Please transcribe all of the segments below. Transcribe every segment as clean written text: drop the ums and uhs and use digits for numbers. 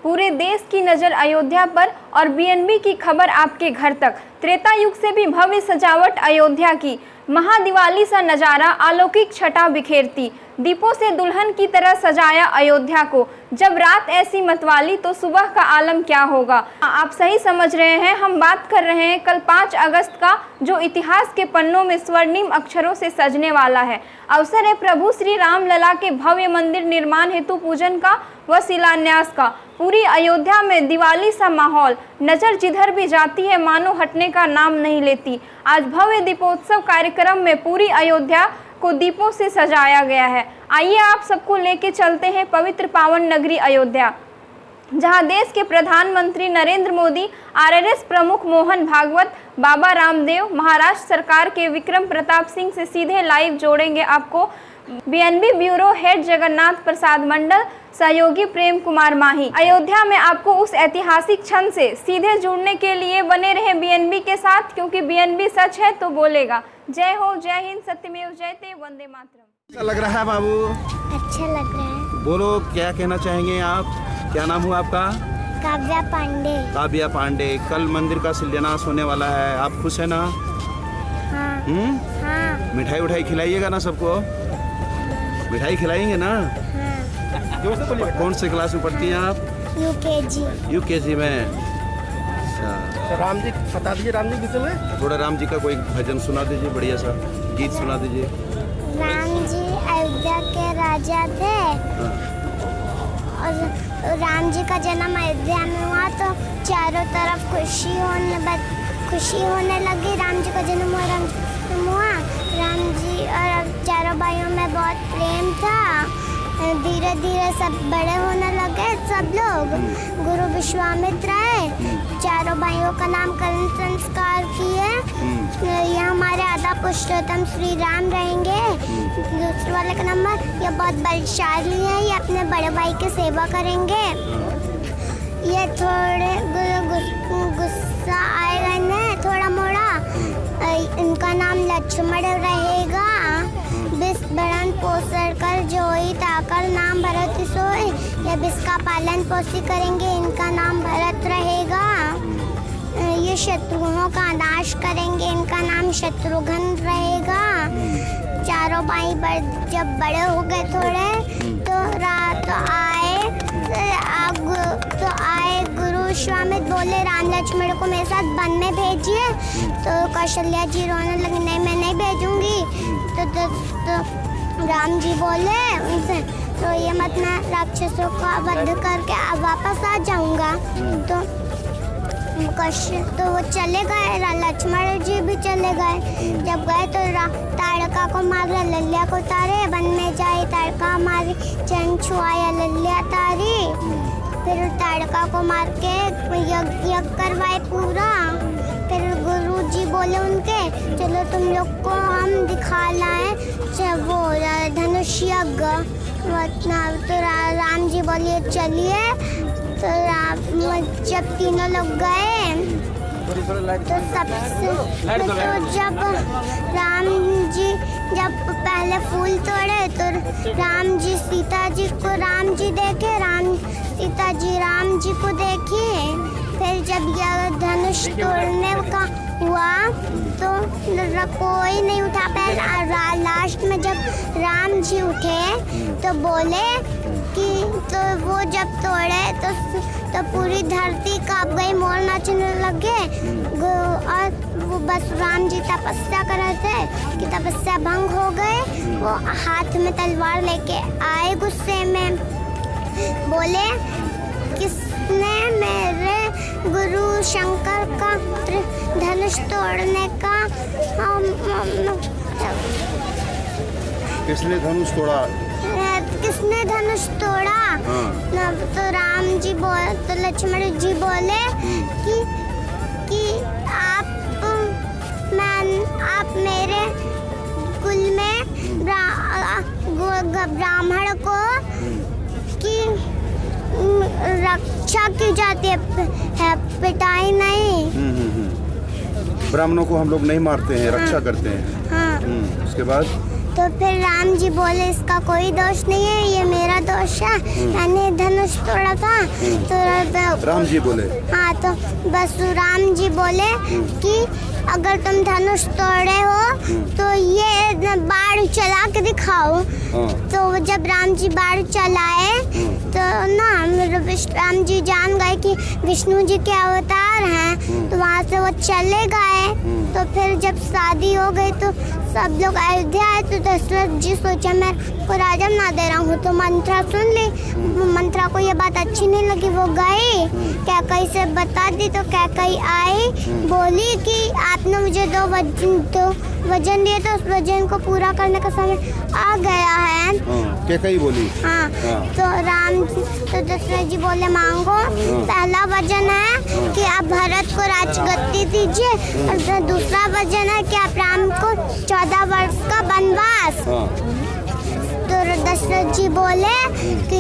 पूरे देश की नज़र अयोध्या पर और बीएनबी की खबर आपके घर तक। त्रेता युग से भी भव्य सजावट अयोध्या की, महादिवाली सा नज़ारा अलौकिक छटा बिखेरती, दीपों से दुल्हन की तरह सजाया अयोध्या को। जब रात ऐसी मतवाली तो सुबह का आलम क्या होगा। आप सही समझ रहे हैं, हम बात कर रहे हैं कल 5 अगस्त का, जो इतिहास के पन्नों में स्वर्णिम अक्षरों से सजने वाला है। अवसर है प्रभु श्री राम लला के भव्य मंदिर निर्माण हेतु पूजन का व शिलान्यास का। पूरी अयोध्या में दिवाली सा माहौल, नज़र जिधर भी जाती है मानो हटने का नाम नहीं लेती। आज भव्य दीपोत्सव कार्यक्रम में पूरी अयोध्या को दीपों से सजाया गया है। आइए आप सबको लेके चलते हैं पवित्र पावन नगरी अयोध्या, जहां देश के प्रधानमंत्री नरेंद्र मोदी, आरएसएस प्रमुख मोहन भागवत, बाबा रामदेव, महाराष्ट्र सरकार के विक्रम प्रताप सिंह से सीधे लाइव जोड़ेंगे आपको BNB bureau head Jagannath Prasad Mandal, सहयोगी प्रेम कुमार माही। अयोध्या में आपको उस ऐतिहासिक क्षण से सीधे जुड़ने के लिए बने रहे बीएनबी के साथ, क्योंकि बीएनबी सच है तो बोलेगा। जय हो, जय हिंद, सत्यमेव जयते, वंदे मातरम। अच्छा लग रहा है बाबू? अच्छा लग रहा है। बोलो, क्या कहना चाहेंगे आप? क्या नाम हुआ आपका? काव्या पांडे। काव्या पांडे। कल मंदिर का शिलान्यास होने वाला है, आप खुश है ना? हाँ। हाँ। मिठाई उठाई खिलाइएगा ना सबको? मिठाई खिलाएंगे ना? हाँ। कौन से क्लास में पढ़ती हैं आप? यूकेजी। यूकेजी में। अच्छा, राम जी बता दीजिए, राम जी विषय में थोड़ा राम जी का कोई भजन सुना दीजिए, बढ़िया सा गीत सुना दीजिए। राम जी अयोध्या के राजा थे और राम जी का जन्म अयोध्या में हुआ तो चारों तरफ खुशी होने लगी। राम जी का जन्म हुआ। राम जी और चारों भाइयों में बहुत प्रेम था। धीरे धीरे सब बड़े होने लगे सब लोग। गुरु विश्वामित्र आए, चारों भाइयों का नामकरण संस्कार किए। ये हमारे आधा पुरुषोत्तम श्री राम रहेंगे। दूसरे वाले का नंबर, ये बहुत बलशाली है, ये अपने बड़े भाई की सेवा करेंगे। ये थोड़े गुस्सा आएगा इन्हें थोड़ा मोड़ा। इनका नाम लक्ष्मण रहेगा। बिस बड़न पोसर कर जोई ताकर नाम भरत सोई। ये बिस का पालन पोषी करेंगे, इनका नाम भरत रहेगा। ये शत्रुओं का नाश करेंगे, इनका नाम शत्रुघ्न रहेगा। चारों भाई जब बड़े हो गए थोड़े तो रात आए गुरु विश्वामित्र बोले राम लक्ष्मण को मेरे साथ वन में भेजिए। तो कौशल्या जी रोने लगी, नहीं मैं नहीं भेजूंगी। तो राम जी बोले उनसे, तो ये मत, मैं राक्षसों का वध करके वापस आ जाऊंगा। तो वो चले गए, लक्ष्मण जी भी चले गए। जब गए तो ताड़का को मारा, लल्या को तारे, वन में जाए ताड़का मारी, चरण छुआया लल्या तारी। फिर ताड़का को मार के यज्ञ करवाए पूरा। फिर गुरु जी बोले उनके, चलो तुम लोग को हम दिखा लाए वो धनुष यज्ञ। तो राम जी बोलिए चलिए। तो जब तीनों लोग गए तो जब राम जी पहले फूल तोड़े तो राम जी सीता जी को राम जी देखे, सीता जी राम जी को देखे। फिर जब यह धनुष तोड़ने का हुआ तो कोई नहीं उठा पाया। लास्ट में जब राम जी उठे तो बोले कि तो वो जब तोड़े तो पूरी धरती कांप गई, मोर नाचने लगे। और वो बस राम जी तपस्या कर रहे थे कि तपस्या भंग हो गए। वो हाथ में तलवार लेके आए, गुस्से में बोले, किसने मेरे गुरु शंकर का धनुष तोड़ने का किसने धनुष तोड़ा? किसने धनुष तोड़ा? हाँ। तो राम जी तो लक्ष्मण जी बोले कि आप मेरे कुल में ब्राह्मण को की रक्षा की जाती है, पिटाई नहीं। ब्राह्मणों को हम लोग नहीं मारते हैं, रक्षा करते हैं। हाँ। उसके बाद तो फिर राम जी बोले इसका कोई दोष नहीं है, ये मेरा दोष है, मैंने धनुष तोड़ा था। तो राम जी बोले हाँ, तो बस राम जी बोले कि अगर तुम धनुष तोड़े हो तो ये बाण चला के दिखाओ। तो जब राम जी बाण चलाए तो ना राम जी जान गए कि विष्णु जी के अवतार हैं, तो वहाँ से वो चले गए। तो फिर जब शादी हो गई तो सब लोग अयोध्या आए, तो दशरथ जी सोचा मैं को राजा ना दे रहा हूँ, तो मंत्रा सुन ली। मंत्रा को ये बात अच्छी नहीं लगी, वो गई कैकई से बता दी। तो कैकई आई, बोली कि आपने मुझे दो वजन दिए, तो उस वजन को पूरा करने का समय आ गया है। कैकई बोली हाँ, तो दशरथ जी बोले मांगो। पहला वजन है कि आप भरत को राजगद्दी दीजिए, और दूसरा वजन है कि आप राम को 14 वर्ष का वनवास। तो दशरथ जी बोले कि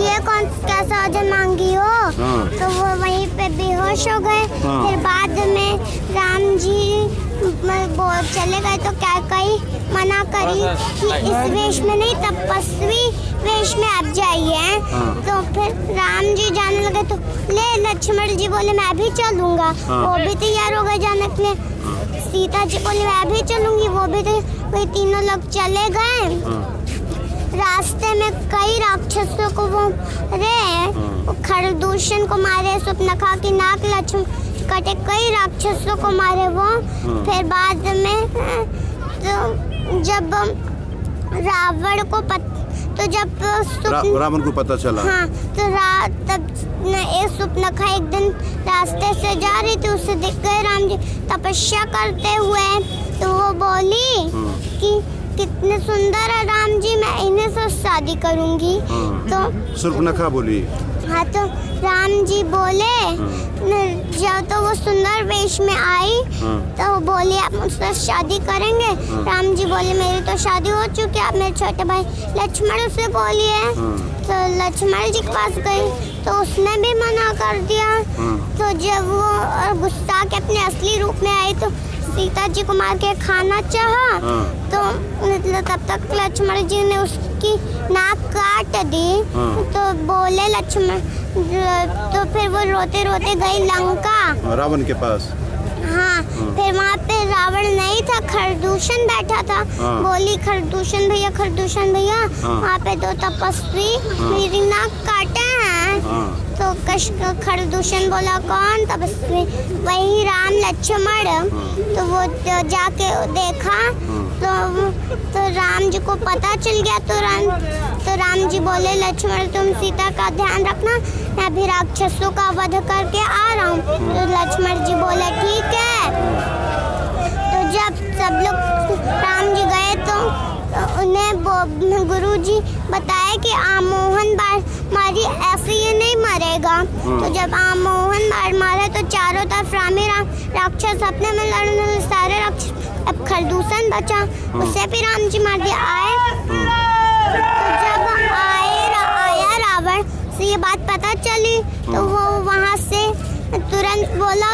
ये कौन कैसा वजन मांगी हो। तो वो वहीं पे बेहोश हो गए। फिर बाद में राम जी चले गए, तो कैकई मना करी कि इस वेश में नहीं, तपस्वी वेश में आप जाइए। तो फिर राम जी जाने लगे, तो ले लक्ष्मण जी बोले मैं भी चलूंगा, वो भी तैयार हो गए जाने के लिए। सीता जी बोले मैं भी चलूंगी, वो भी वही तीनों लोग चले गए। रास्ते में कई राक्षसों को वो खरदूषण को मारे, सुपनखा की नाक लक्ष्मण कटे, कई राक्षसों को मारे वो। फिर बाद में तो जब रावण को रावण को पता चला, हाँ, तो तब एक सुपनखा एक दिन रास्ते से जा रही थी, उसे देख गए राम जी तपस्या करते हुए। तो वो बोली कि कितने सुंदर है राम जी, मैं इन्हीं से शादी करूंगी। तो सुर्पनखा बोली हाँ, तो राम जी बोले जब तो वो सुंदर वेश में आई, तो वो बोली आप मुझसे शादी करेंगे। राम जी बोले मेरी तो शादी हो चुकी है, आप मेरे छोटे भाई लक्ष्मण से बोलिए। तो लक्ष्मण जी के पास गई, तो उसने भी मना कर दिया। तो जब वो गुस्सा के अपने असली रूप में आई, तो सीता जी को मार के खाना चाहा। तो तब तक लक्ष्मण जी ने उसकी नाक काट दी। तो बोले लक्ष्मण, तो फिर वो रोते रोते गई लंका, रावण के पास। हाँ, फिर वहाँ पे रावण नहीं था, खरदूषण बैठा था। बोली खरदूषण भैया, खरदूषण भैया, वहाँ पे दो तपस्वी मेरी नाक काटे हैं। तो खरदूषण बोला कौन तपस्वी? वही राम लक्ष्मण। तो वो जाके देखा, तो राम जी को पता चल गया। तो राम जी बोले लक्ष्मण तुम सीता का ध्यान रखना, मैं भी राक्षसों का वध करके आ रहा हूँ। तो लक्ष्मण जी बोले ठीक है। तो जब सब लोग राम जी गए, तो उन्हें गुरुजी बताया कि आमोहन बाण मारी, ऐसे ये नहीं मरेगा। तो जब आमोहन बाण मारे, तो चारों तरफ राक्षस अपने में लड़ने लगे, सारे राक्षस। अब खरदूषण बचा, उसे भी राम जी मार दिया। तो जब आया रावण से ये बात पता चली, तो वो वहाँ से तुरंत बोला,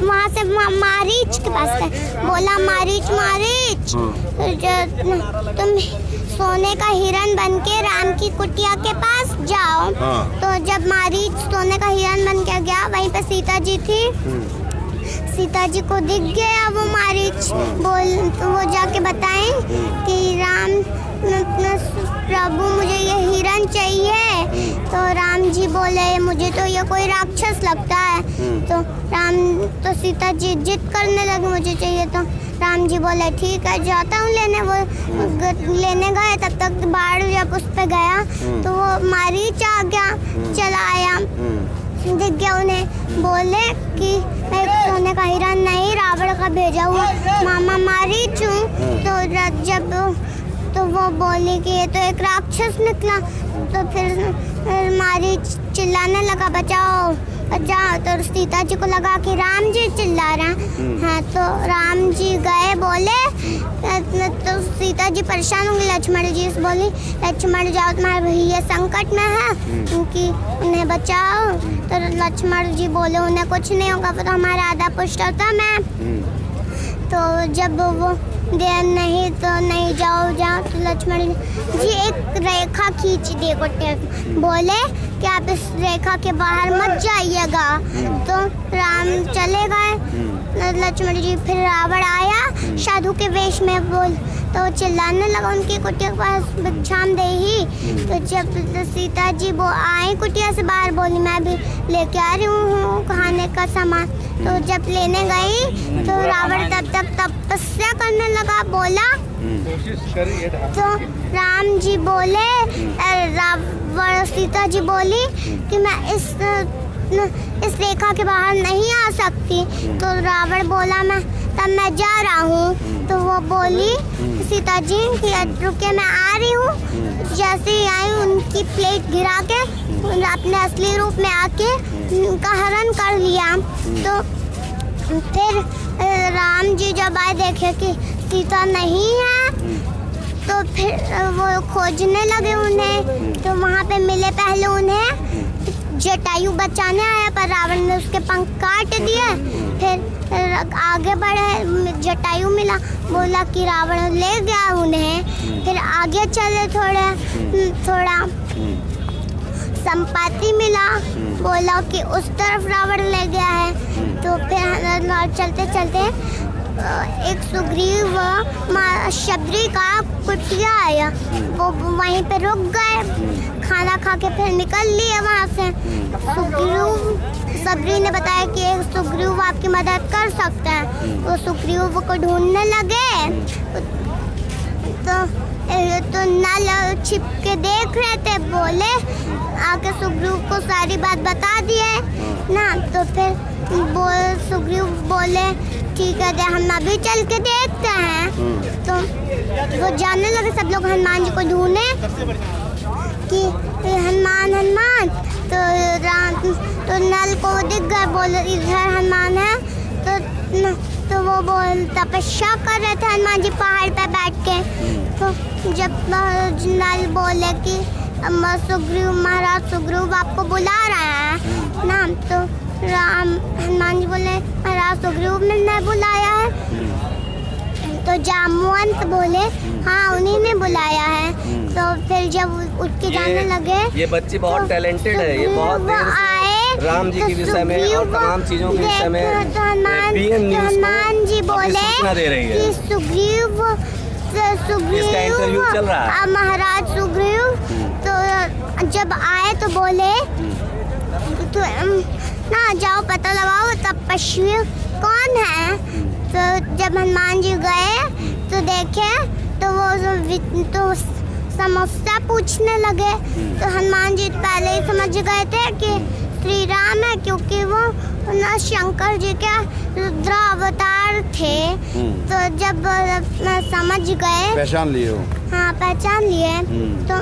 वहाँ से मारीच के पास गए, बोला मारीच तुम सोने का हिरण बनके राम की कुटिया के पास जाओ। तो जब मारीच सोने का हिरण बन के गया, वहीं पे सीता जी थी। सीता जी को दिख गया वो मारीच, वो जाके बताएं कि राम प्रभु मुझे ये हिरण चाहिए। तो राम जी बोले मुझे तो ये कोई राक्षस लगता है। तो सीता जी जिद करने लगी मुझे चाहिए। तो राम जी बोले ठीक है जाता हूँ लेने। वो लेने गए, तब तक बाढ़ जब उस पे गया, तो वो मारीच आ गया, चला आया, दिख गया उन्हें। बोले कि मैं सोने का हिरण नहीं, रावण का भेजा हुआ मामा मारीच हूँ। तो वो बोली कि ये तो एक राक्षस निकला। तो फिर मारीच चिल्लाने लगा बचाओ बचाओ। तो सीता जी को लगा कि राम जी चिल्ला रहे हैं। हाँ, तो राम जी गए, बोले तो सीता जी परेशान होंगी। लक्ष्मण जी से बोली लक्ष्मण जाओ, तुम्हारे भैया संकट में है, क्योंकि उन्हें बचाओ। तो लक्ष्मण जी बोले उन्हें कुछ नहीं होगा, वो तो हमारा आधा पुरुषोत्तम है। तो जब वो दे नहीं तो नहीं जाओ जाओ। तो लक्ष्मण जी एक रेखा खींच दी कुटिया, बोले कि आप इस रेखा के बाहर मत जाइएगा। तो राम चले गए। लक्ष्मण जी फिर रावण आया साधु के वेश में, बोल तो चिल्लाने लगा उनकी कुटिया के पास, भिक्षाम दे ही। तो जब सीता जी वो आई कुटिया से बाहर, बोली मैं भी लेके आ रही हूँ खाने का सामान। तो जब लेने गई तो रावण तब तक तपस्या करने लगा, बोला तो राम जी बोले, रावण सीता जी बोली कि मैं इस रेखा के बाहर नहीं आ सकती। तो रावण बोला तब मैं जा रहा हूँ। तो वो बोली सीता जी कि रुके मैं आ रही हूँ। जैसे ही आई उनकी प्लेट गिरा के अपने असली रूप में आके उनका हरण कर लिया। तो फिर राम जी जब आए देखे कि सीता नहीं है, तो फिर वो खोजने लगे उन्हें। तो वहाँ पे मिले पहले उन्हें जटायु बचाने आया, पर रावण ने उसके पंख काट दिए। फिर आगे बढ़े, जटायु मिला, बोला कि रावण ले गया उन्हें। फिर आगे चले थोड़ा संपत्ति मिला, बोला कि उस तरफ रावण ले गया है। तो फिर चलते चलते एक सुग्रीव शबरी का कुटिया आया, वो वहीं पे रुक गए, खाना खा के फिर निकल लिए वहाँ से। शबरी ने बताया कि एक सुग्रीव आपकी मदद कर सकता है। वो सुग्रीव को ढूंढने लगे। तो नल छिप के देख रहे थे, बोले आके सुग्रीव को सारी बात बता दिए ना। तो फिर सुग्रीव बोले ठीक है हम अभी चल के देखते हैं। तो वो जानने लगे सब लोग हनुमान जी को ढूंढे कि हनुमान। तो नल को दिख गए, बोले इधर हनुमान है। तो वो तपस्या कर रहे थे हनुमान जी पहाड़ पे बैठ के। तो जब नल बोले कि महाराज सुग्रीव आपको बुला रहा है ना। तो हनुमान जी बोले महाराज सुग्रीव ने बुलाया है। तो जामवंत बोले हाँ उन्हीं ने बुलाया है। तो फिर जब उठ के जाने लगे, ये बच्ची बहुत टैलेंटेड है, ये बहुत देर से राम जी के विषय में और तमाम चीजों के विषय में हनुमान जी बोले कि सुग्रीव चल रहा है। महाराज सुग्रीव तो जब आए तो बोले तो ना जाओ पता लगाओ तपस्वी कौन है। तो जब हनुमान जी गए तो देखे तो वो समस्या पूछने लगे। तो हनुमान जी पहले ही समझ गए थे कि श्री राम है, क्योंकि वो ना शंकर जी के रुद्र अवतार थे। तो जब समझ गए, पहचान लिए हो? हाँ पहचान लिए। तो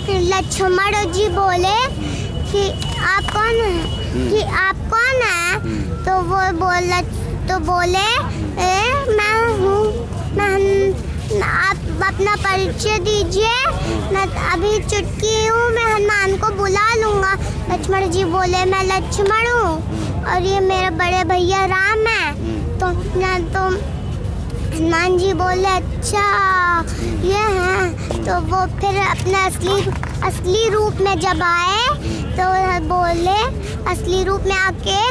फिर लक्ष्मण जी बोले कि आप कौन हैं, कि आप कौन हैं। तो वो बोले मैं हूँ, आप अपना परिचय दीजिए, मैं अभी चुटकी हूँ, मैं हनुमान को बुला लूँगा। लक्ष्मण जी बोले मैं लक्ष्मण हूँ और ये मेरे बड़े भैया राम है। तो हनुमान जी बोले अच्छा ये हैं। तो वो फिर अपने असली रूप में जब आए तो बोले असली रूप में आके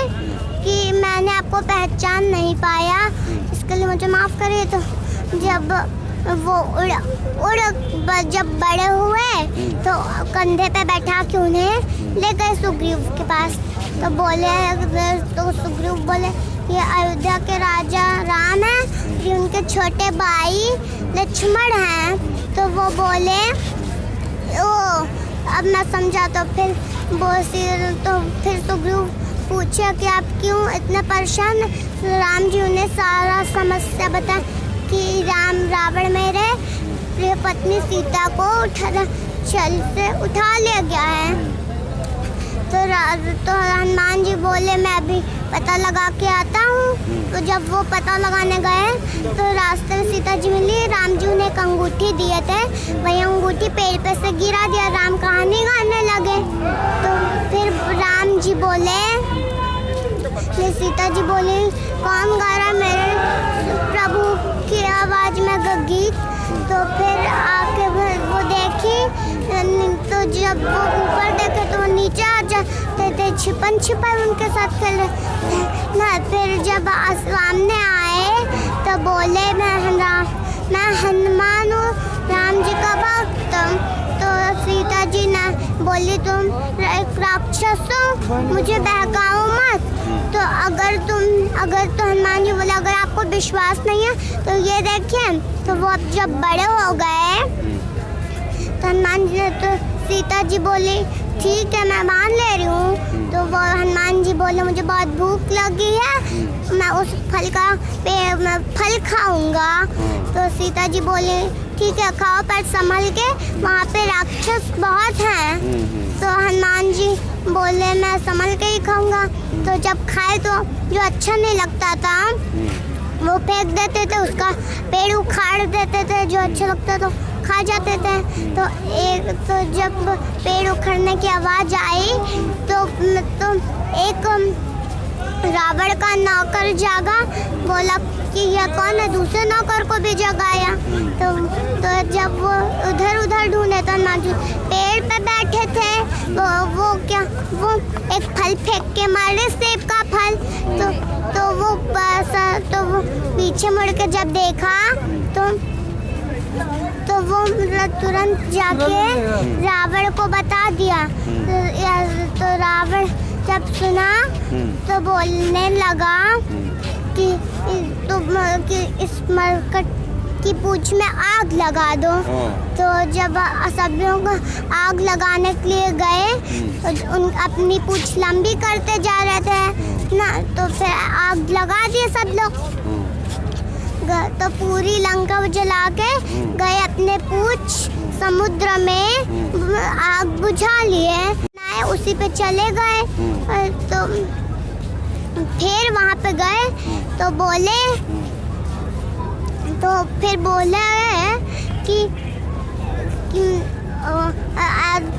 कि मैंने आपको पहचान नहीं पाया, इसके लिए मुझे माफ़ करिए। तो जब वो जब बड़े हुए तो कंधे पे बैठा के उन्हें ले गए सुग्रीव के पास। तो सुग्रीव बोले ये अयोध्या के राजा राम है, ये उनके छोटे भाई लक्ष्मण हैं। तो वो बोले ओ अब मैं समझा। तो फिर सुग्रीव पूछा कि आप क्यों इतने परेशान। राम जी उन्हें सारा समस्या बता कि रावण मेरे प्रिय पत्नी सीता को उठा ले गया है। तो हनुमान जी बोले मैं अभी पता लगा के आता हूँ। तो जब वो पता लगाने गए तो रास्ते में सीता जी मिली, राम जी उन्हें एक अंगूठी दिए थे, वही अंगूठी पेड़ पे से गिरा दिया, राम कहानी गाने लगे। तो फिर राम जी बोले फिर सीता जी बोली कौन गा रहा मेरे प्रभु की आवाज़ में गीत। तो फिर आके वो देखी तो जब वो ऊपर देखे तो वो नीचे आ जाते थे, छिपन छिपाई उनके साथ खेल रहे ना। फिर जब सामने आए तो बोले मैं हनुमान हूँ, राम जी का भक्त। तो सीता जी ने बोली तुम एक राक्षस हो, मुझे बहकाओ मत। तो अगर तो हनुमान जी बोले अगर आपको विश्वास नहीं है तो ये देखिए। तो वो अब जब बड़े हो गए तो हनुमान जी ने तो सीता जी बोली ठीक है मैं मान ले रही हूँ। तो वो हनुमान जी बोले मुझे बहुत भूख लगी है, मैं उस फल का फल खाऊंगा। तो सीता जी बोले ठीक है खाओ पर संभल के, वहाँ पे राक्षस बहुत हैं। तो हनुमान जी बोले मैं संभल के ही खाऊंगा। तो जब खाए तो जो अच्छा नहीं लगता था वो फेंक देते थे, उसका पेड़ उखाड़ देते थे, जो अच्छा लगता तो खा जाते थे। तो जब पेड़ उखड़ने की आवाज़ आई तो एक रावण का नौकर जागा, बोला कि यह कौन है, दूसरे नौकर को भी जगाया। तो जब वो उधर ढूंढे तो हनुमान जी पेड़ पे बैठे थे। वो एक फल फेंक के मारे, सेब का फल। तो वो पीछे मुड़ के जब देखा तो वो तुरंत जाके रावण को बता दिया। तो रावण जब सुना तो बोलने लगा कि इस मरकट की पूंछ में आग लगा दो। तो जब सब लोग आग लगाने के लिए गए तो अपनी पूंछ लंबी करते जा रहे थे ना, तो फिर आग लगा दिए सब लोग। तो पूरी लंका जला के गए, अपने पूंछ समुद्र में आग बुझा लिए, उसी पे चले गए। तो फिर वहाँ पे गए तो फिर बोले कि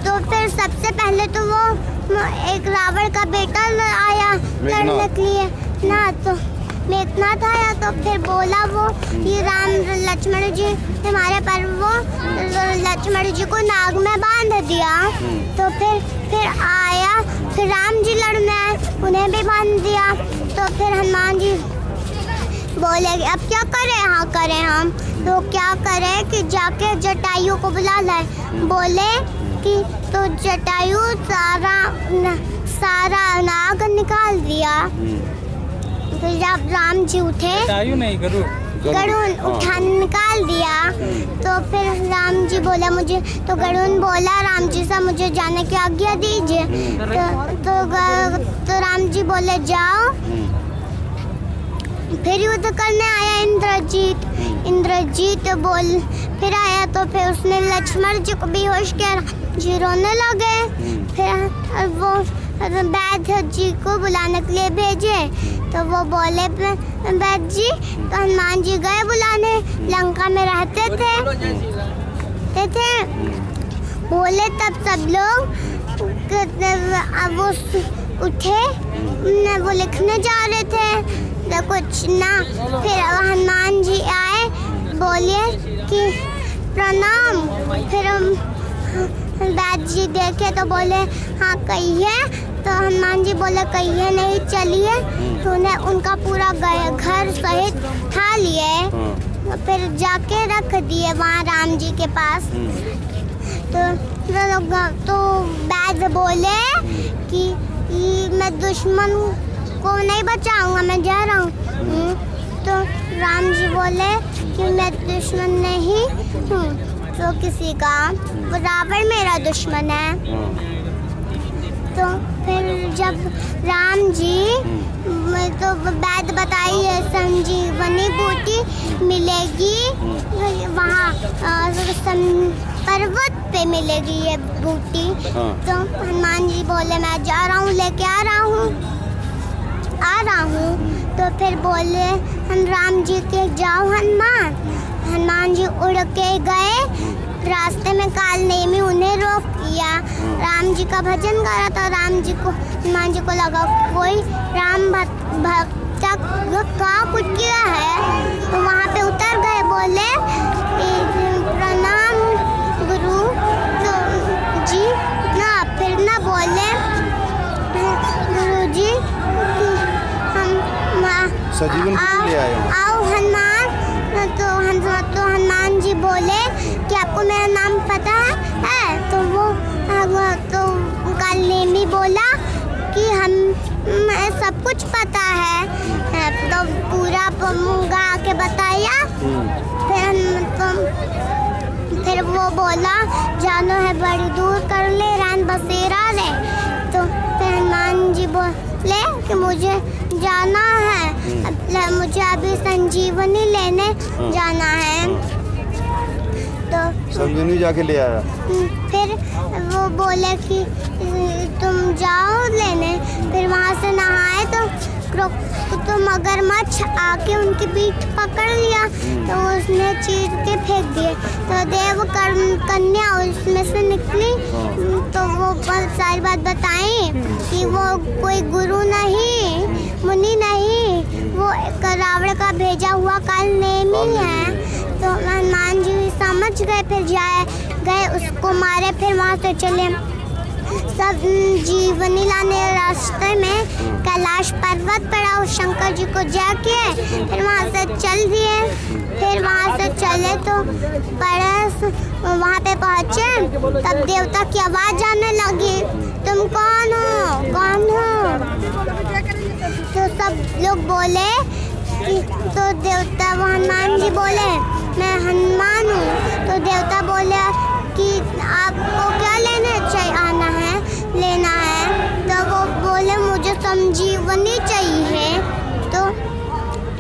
तो फिर सबसे पहले तो वो एक रावण का बेटा आया लड़ने के लिए ना, तो मेघनाथ आया। तो फिर बोला वो ये राम लक्ष्मण जी हमारे पर, वो लक्ष्मण जी को नाग में बांध दिया। तो फिर आया, फिर राम जी लड़ने आए, उन्हें भी बांध दिया। तो फिर हनुमान जी बोले अब क्या करें, हाँ करें हम। तो क्या करें कि जाके जटायु को बुला लाए। बोले कि तो जटायु सारा नाग निकाल दिया। तो जब राम जी उठे, जटायु नहीं गरुड़ उठा निकाल दिया। तो फिर राम जी बोला मुझे, तो गरुड़ बोला राम जी से मुझे जाने की आज्ञा दीजिए। तो राम जी बोले जाओ। फिर युद्ध करने आया इंद्रजीत फिर आया। तो फिर उसने लक्ष्मण जी को बेहोश किया, जी रोने लगे। फिर वो वैद्य जी को बुलाने के लिए भेजे। तो वो बोले वैद्य जी, तो हनुमान जी गए बुलाने, लंका में रहते थे। बोले तब सब लोग वो उठे, वो लिखने जा रहे थे तो कुछ ना। फिर हनुमान जी आए, बोले कि प्रणाम। फिर वैद्य जी देखे तो बोले हाँ कहिए। तो हनुमान जी बोले कहिए नहीं, चलिए। तो उन्हें उनका पूरा घर सहित उठा लिए, फिर जाके रख दिए वहाँ राम जी के पास। तो वैद्य बोले कि मैं दुश्मन को नहीं बचाऊंगा, मैं जा रहा हूँ। तो राम जी बोले कि मैं दुश्मन नहीं हूँ तो किसी का, वो रावण मेरा दुश्मन है। तो फिर जब राम जी तो वैद्य बताई है संजीवनी बूटी मिलेगी वहाँ पर्वत पे मिलेगी ये बूटी। तो हनुमान जी बोले मैं जा रहा हूँ, लेके आ रहा हूँ। तो फिर बोले हम राम जी के जाओ हनुमान जी उड़ के गए रास्ते में काल नेमी उन्हें रोक लिया। राम जी का भजन गा रहा था। राम जी को हनुमान जी को लगा कोई राम भक्त का कुछ किया है, तो वहाँ पे उतर गए। बोले प्रणाम गुरु तो जी ना, फिर ना बोले गुरु जी हम सजीवन किस लिए आए हो? आओ हनुमान। तो हनुमान जी बोले कि आपको मेरा नाम पता है? तो तो काल नेमी बोला कि हम सब कुछ पता है। तो पूरा गा के बताया। फिर वो बोला जानो है बड़ी दूर कर ले रान बसेरा रे। तो फिर हनुमान जी बोले कि मुझे जाना है, मुझे अभी संजीवनी लेने जाना है। तो संजीवनी जाके ले आया। फिर वो बोले कि तुम जाओ लेने। फिर वहाँ से नहाए तो मगरमच्छ आके उनकी पीठ पकड़ लिया। तो उसने चीर के फेंक दिए। तो देव कन्या उसमें से निकली। तो वो सारी बात बताई कि वो कोई गुरु नहीं, मुनि नहीं, वो रावण का भेजा हुआ काल नेमी है। तो हनुमान जी समझ गए। फिर गए उसको मारे। फिर वहाँ से चले सब जीवनी लाने रास्ते में कैलाश पर्वत पड़ा। उस शंकर जी को जाके फिर वहाँ से चल दिए। फिर वहाँ से चले तो वहाँ पे पहुँचे। तब देवता की आवाज़ आने लगी, तुम कौन हो, कौन हो? तो सब लोग बोले कि तो देवता हनुमान जी बोले मैं हनुमान हूँ। तो देवता बोले कि आपको क्या लेना है? तो वो बोले मुझे संजीवनी चाहिए। तो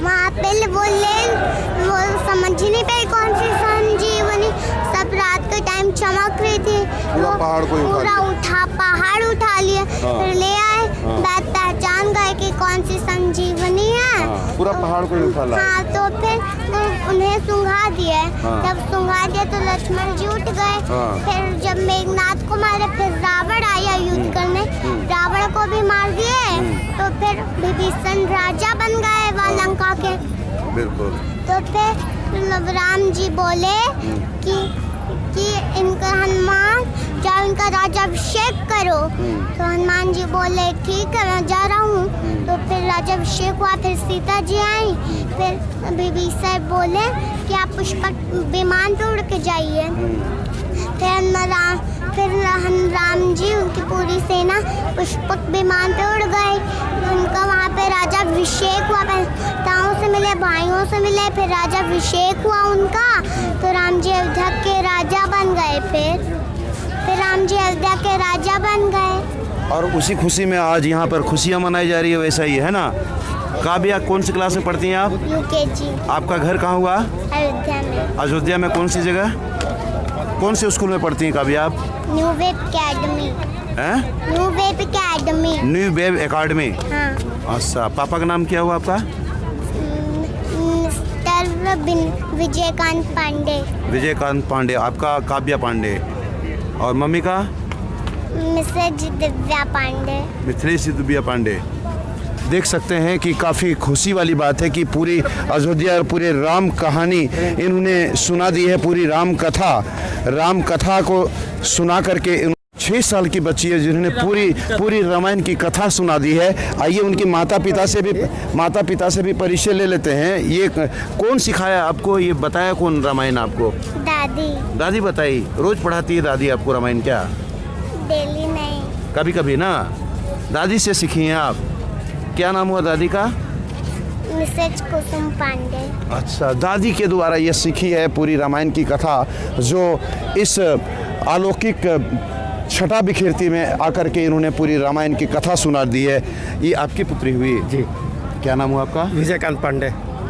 वहाँ पे वो समझ ही नहीं पाई कौन सी संजीवनी। सब रात के टाइम चमक रही थी। वो पहाड़ उठा लिए। फिर ले आए। बात पहचान गए कि कौन सी संजीवनी है। पूरा पहाड़ को उठा ला। हाँ, तो फिर उन्हें सुंघा दिए। जब सुंघा दिए तो लक्ष्मण जी उठ गए। फिर जब मेघनाथ को मारे फिर रावण आया युद्ध करने। रावण को भी मार दिए। तो फिर विभीषण राजा बन गए वहाँ लंका के। बिल्कुल। तो फिर राम जी बोले कि इनका हनुमान जाओ इनका राज्याभिषेक करो। तो हनुमान जी बोले ठीक है मैं जा रहा हूँ। तो फिर राज्याभिषेक हुआ। फिर सीता जी आई। फिर विभीषण बोले कि आप पुष्पक विमान पे उड़ के जाइए। फिर राम जी उनकी पूरी सेना पुष्पक विमान पे उड़ गई। उनका वहाँ पे राज्याभिषेक हुआ। पिताओं से मिले, भाइयों से मिले। फिर राज्याभिषेक हुआ उनका। तो राम जी अयोध्या के राजा बन गए। फिर राम जी अयोध्या के राजा बन गए। और उसी खुशी में आज यहाँ पर खुशियाँ मनाई जा रही है, वैसा ही है ना? काव्या कौन सी क्लास में पढ़ती हैं आप? UKG। आपका घर कहाँ हुआ? अयोध्या में। अयोध्या में कौन सी जगह? कौन से स्कूल में पढ़ती हैं काव्या आप? New web academy. हैं? New web academy. New web academy. हाँ। अच्छा, पापा का नाम क्या हुआ आपका? मिस्टर विजयकांत पांडे। विजयकांत पांडे। आपका काव्या पांडे। और मम्मी का? मिसेज दिव्या पांडे। मिथिलेश दिव्या पांडे। देख सकते हैं कि काफ़ी खुशी वाली बात है कि पूरी अयोध्या और पूरे राम कहानी इन्होंने सुना दी है। पूरी राम कथा को सुना करके 6 साल की बच्ची है जिन्होंने पूरी रामायण की कथा सुना दी है। आइए उनके माता पिता से भी परिचय ले लेते हैं। ये कौन सिखाया आपको, ये बताया कौन रामायण आपको? दादी बताई। रोज पढ़ाती है दादी आपको रामायण? क्या डेली नहीं, कभी कभी ना। दादी से सीखी हैं आप? क्या नाम हुआ दादी का? मिसेज कुसुम पांडे। अच्छा, दादी के द्वारा ये सीखी है पूरी रामायण की कथा, जो इस अलौकिक छटा बिखेरती में आकर के इन्होंने पूरी रामायण की कथा सुना दी है। ये आपकी पुत्री हुई? जी। क्या नाम हुआ आपका? विजयकांत पांडे।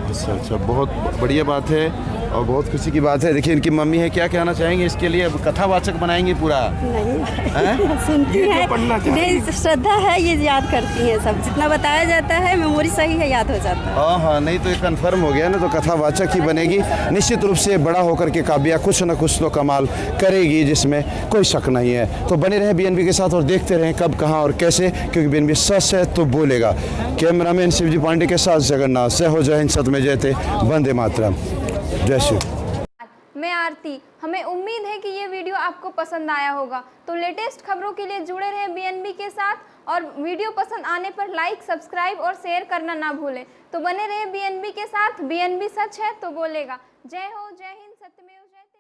अच्छा अच्छा, बहुत बढ़िया बात है और बहुत खुशी की बात है। देखिए इनकी मम्मी है, क्या कहना चाहेंगे इसके लिए? अब कथावाचक बनाएंगे पूरा? नहीं सुनती है, नहीं श्रद्धा है, ये याद करती है सब, जितना बताया जाता है मेमोरी सही है, याद हो जाता है। हाँ हाँ, नहीं तो ये कन्फर्म हो गया ना, तो कथावाचक ही बनेगी निश्चित रूप से। बड़ा होकर के काव्या कुछ न कुछ तो कमाल करेगी, जिसमें कोई शक नहीं है। तो बने रहें बीएनबी के साथ और देखते रहें कब, कहाँ और कैसे, क्योंकि बीएनबी सच है तो बोलेगा। कैमरामैन शिवजी पांडे के साथ जगन्नाथ। जय हो, जय हिंद, सत में जयते, वंदे मातरम, जय श्री। मैं आरती। हमें उम्मीद है कि ये वीडियो आपको पसंद आया होगा। तो लेटेस्ट खबरों के लिए जुड़े रहें बीएनबी के साथ और वीडियो पसंद आने पर लाइक, सब्सक्राइब और शेयर करना ना भूलें। तो बने रहें बीएनबी के साथ। बीएनबी सच है तो बोलेगा। जय हो, जय हिंद, सत्यमेव जयते।